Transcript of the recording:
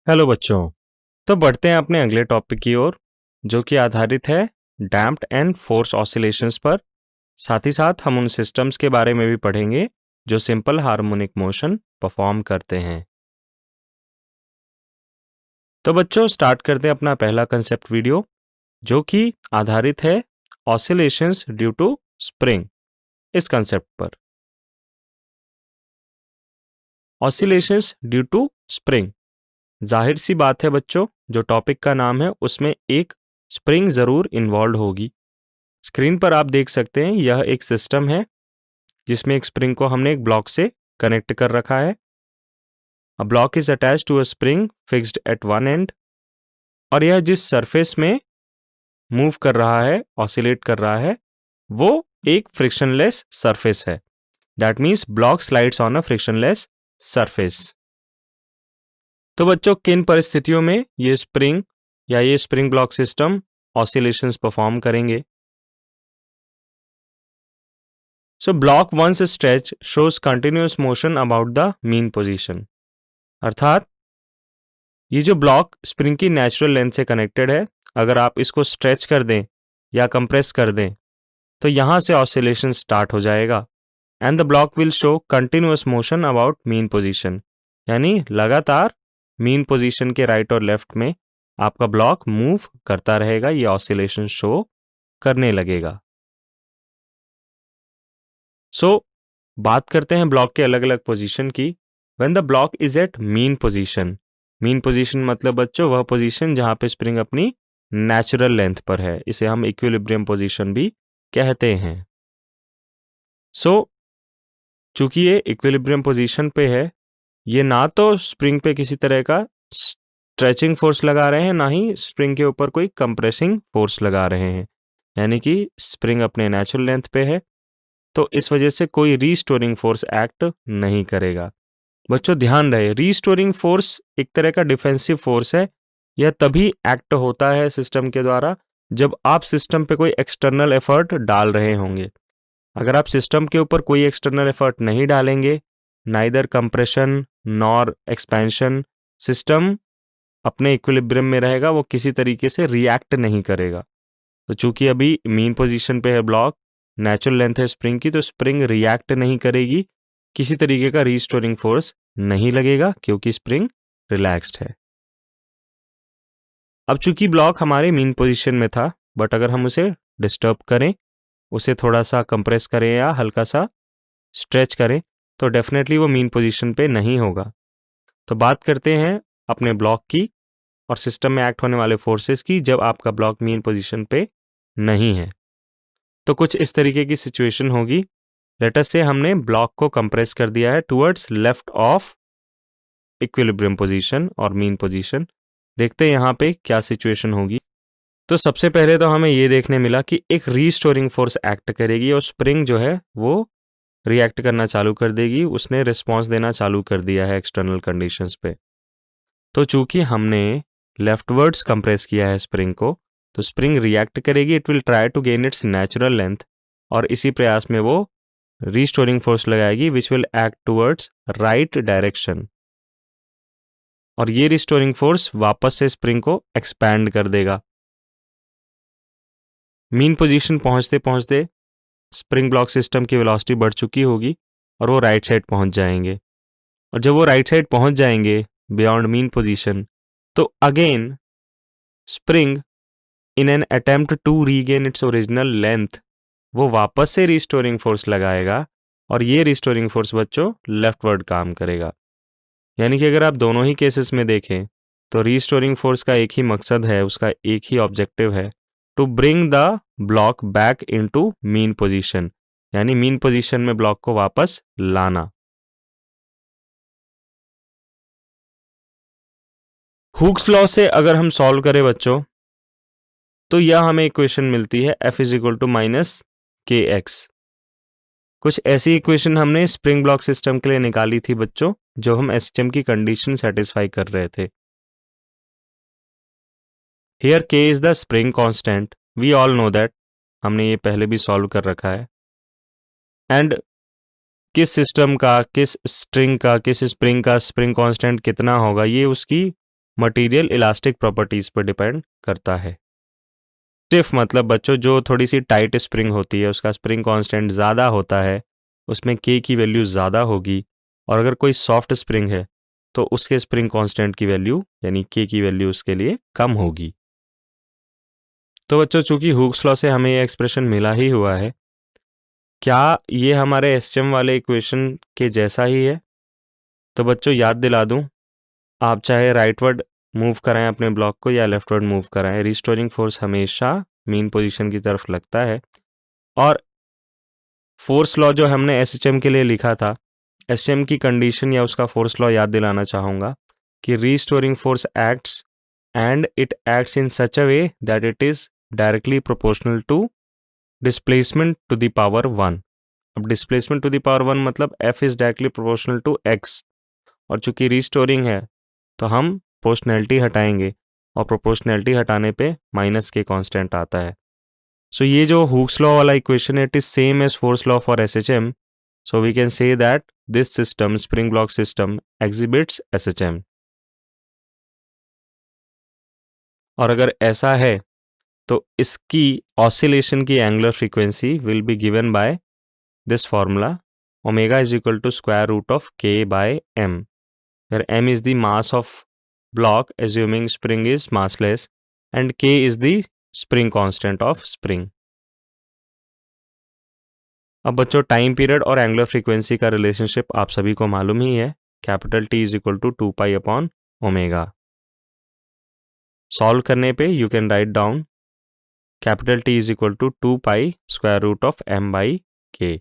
Hello बच्चों। तो बढ़ते हैं अपने अगले टॉपिक की ओर, जो कि आधारित है डैम्प्ड एंड फोर्स ऑसिलेशंस पर। साथ ही साथ हम उन सिस्टम्स के बारे में भी पढ़ेंगे जो सिंपल हार्मोनिक मोशन परफॉर्म करते हैं। तो बच्चों स्टार्ट करते हैं अपना पहला कंसेप्ट वीडियो, जो कि आधारित है ऑसिलेशंस ड्यू टू स्प्रिंग, इस कंसेप्ट पर। ऑसिलेशंस ड्यू टू स्प्रिंग, जाहिर सी बात है बच्चों, जो टॉपिक का नाम है उसमें एक स्प्रिंग जरूर इन्वॉल्व होगी। स्क्रीन पर आप देख सकते हैं यह एक सिस्टम है जिसमें एक स्प्रिंग को हमने एक ब्लॉक से कनेक्ट कर रखा है। A block is attached to a spring fixed at one end, और यह जिस सरफेस में मूव कर रहा है, ऑसिलेट कर रहा है, वो एक फ्रिक्शनलेस सरफेस है। That means block slides on a frictionless surface. तो बच्चों किन परिस्थितियों में ये स्प्रिंग या ये spring block system oscillations perform करेंगे? So block once stretched shows continuous motion about the mean position। अर्थात ये जो ब्लॉक स्प्रिंग की नेचुरल लेंथ से कनेक्टेड है, अगर आप इसको स्ट्रेच कर दें या कंप्रेस कर दें तो यहाँ से ऑसिलेशन स्टार्ट हो जाएगा। And the block will show continuous motion about mean position, यानी लगातार मीन पोजीशन के राइट और लेफ्ट में आपका ब्लॉक मूव करता रहेगा, ये ऑसिलेशन शो करने लगेगा। सो बात करते हैं ब्लॉक के अलग अलग पोजीशन की। When the block is at mean position, mean position मतलब बच्चों वह पोजीशन जहां पे स्प्रिंग अपनी नेचुरल लेंथ पर है, इसे हम इक्विलिब्रियम पोजीशन भी कहते हैं। सो चूंकि ये इक्विलिब्रियम पोजीशन पे है, ये ना तो स्प्रिंग पे किसी तरह का स्ट्रेचिंग फोर्स लगा रहे हैं, ना ही स्प्रिंग के ऊपर कोई कंप्रेसिंग फोर्स लगा रहे हैं, यानी कि स्प्रिंग अपने नेचुरल लेंथ पे है, तो इस वजह से कोई रीस्टोरिंग फोर्स एक्ट नहीं करेगा। बच्चों ध्यान रहे, रीस्टोरिंग फोर्स एक तरह का डिफेंसिव फोर्स है। यह तभी एक्ट होता है सिस्टम के द्वारा जब आप सिस्टम पे कोई एक्सटर्नल एफर्ट डाल रहे होंगे। अगर आप सिस्टम के ऊपर कोई एक्सटर्नल एफर्ट नहीं डालेंगे, neither compression nor expansion, system अपने इक्विलिब्रियम में रहेगा, वो किसी तरीके से रिएक्ट नहीं करेगा। तो चूंकि अभी मीन पोजीशन पे है ब्लॉक, नेचुरल लेंथ है स्प्रिंग की, तो स्प्रिंग रिएक्ट नहीं करेगी, किसी तरीके का रीस्टोरिंग फोर्स नहीं लगेगा क्योंकि स्प्रिंग रिलैक्स्ड है। अब चूंकि ब्लॉक हमारे मीन पोजीशन में था, बट अगर हम उसे डिस्टर्ब करें, उसे थोड़ा सा कंप्रेस करें या हल्का सा स्ट्रेच करें, तो डेफिनेटली वो मीन पोजीशन पे नहीं होगा। तो बात करते हैं अपने ब्लॉक की और सिस्टम में एक्ट होने वाले फोर्सेस की जब आपका ब्लॉक मीन पोजीशन पे नहीं है। तो कुछ इस तरीके की सिचुएशन होगी। लेट अस से हमने ब्लॉक को कंप्रेस कर दिया है towards left of equilibrium position और मीन पोजीशन। देखते हैं यहाँ पे क्या सिचुएशन होगी। तो सबसे पहले तो हमें ये देखने मिला कि एक रीस्टोरिंग फोर्स एक्ट करेगी और स्प्रिंग जो है वो रिएक्ट करना चालू कर देगी, उसने रिस्पॉन्स देना चालू कर दिया है एक्सटर्नल कंडीशंस पे। तो चूंकि हमने लेफ्टवर्ड्स कंप्रेस किया है स्प्रिंग को, तो स्प्रिंग रिएक्ट करेगी, it will try to gain its natural length, और इसी प्रयास में वो रीस्टोरिंग फोर्स लगाएगी which will act towards right direction, और ये रिस्टोरिंग फोर्स वापस से स्प्रिंग को एक्सपैंड कर देगा। मीन पोजीशन पहुंचते पहुंचते स्प्रिंग ब्लॉक सिस्टम की वेलोसिटी बढ़ चुकी होगी और वो राइट साइड पहुंच जाएंगे, और जब वो राइट साइड पहुंच जाएंगे बियॉन्ड मीन पोजीशन, तो again spring in an attempt to regain its original length वो वापस से रिस्टोरिंग फोर्स लगाएगा, और ये रिस्टोरिंग फोर्स बच्चों लेफ्टवर्ड काम करेगा। यानी कि अगर आप दोनों ही केसेस में देखें तो रिस्टोरिंग फोर्स का एक ही मकसद है, उसका एक ही ऑब्जेक्टिव है, to bring the block back into mean position, यानी मीन पोजीशन में ब्लॉक को वापस लाना। हुक्स लॉ से अगर हम सॉल्व करें बच्चों, तो यह हमें इक्वेशन मिलती है F is equal to minus K X. कुछ ऐसी इक्वेशन हमने स्प्रिंग ब्लॉक सिस्टम के लिए निकाली थी बच्चों, जो हम एसएचएम की कंडीशन सेटिस्फाई कर रहे थे। Here K is the spring constant, we all know that, हमने ये पहले भी सॉल्व कर रखा है। एंड किस सिस्टम का, किस स्ट्रिंग का, किस स्प्रिंग का स्प्रिंग कांस्टेंट कितना होगा, ये उसकी मटेरियल इलास्टिक प्रॉपर्टीज पर डिपेंड करता है। स्टिफ मतलब बच्चों जो थोड़ी सी टाइट स्प्रिंग होती है, उसका स्प्रिंग कांस्टेंट ज़्यादा होता है, उसमें के की वैल्यू ज़्यादा होगी। और अगर कोई सॉफ्ट स्प्रिंग है तो उसके स्प्रिंग कांस्टेंट की वैल्यू यानी के की वैल्यू उसके लिए कम होगी। तो बच्चों चूंकि हुक्स लॉ से हमें ये एक्सप्रेशन मिला ही हुआ है, क्या ये हमारे एसएचएम वाले इक्वेशन के जैसा ही है? तो बच्चों याद दिला दूं, आप चाहे राइटवर्ड मूव कराएं अपने ब्लॉक को या लेफ्टवर्ड मूव कराएं, रिस्टोरिंग फोर्स हमेशा मीन पोजीशन की तरफ लगता है। और फोर्स लॉ जो हमने एसएचएम के लिए लिखा था, एसएचएम की कंडीशन या उसका फोर्स लॉ याद दिलाना चाहूँगा कि restoring force acts and it acts in such a way that it is directly proportional to displacement to the power 1। अब डिस्प्लेसमेंट टू द पावर 1 मतलब F is directly proportional to x, और चूंकि restoring है तो हम proportionality हटाएंगे और proportionality हटाने पे माइनस के कांस्टेंट आता है। सो ये जो हुक्स लॉ वाला इक्वेशन है, it is same as force law for SHM. So we can say that this system spring block system exhibits SHM. और अगर ऐसा है तो इसकी ऑसिलेशन की angular frequency will be given by this formula, omega is equal to square root of k by m, where m is the mass of block assuming spring is massless and k is the spring constant of spring। अब बच्चों time period और angular frequency का relationship आप सभी को मालूम ही है, capital T is equal to 2 pi upon omega. Solve करने पे you can write down capital T is equal to 2 pi square root of m by k।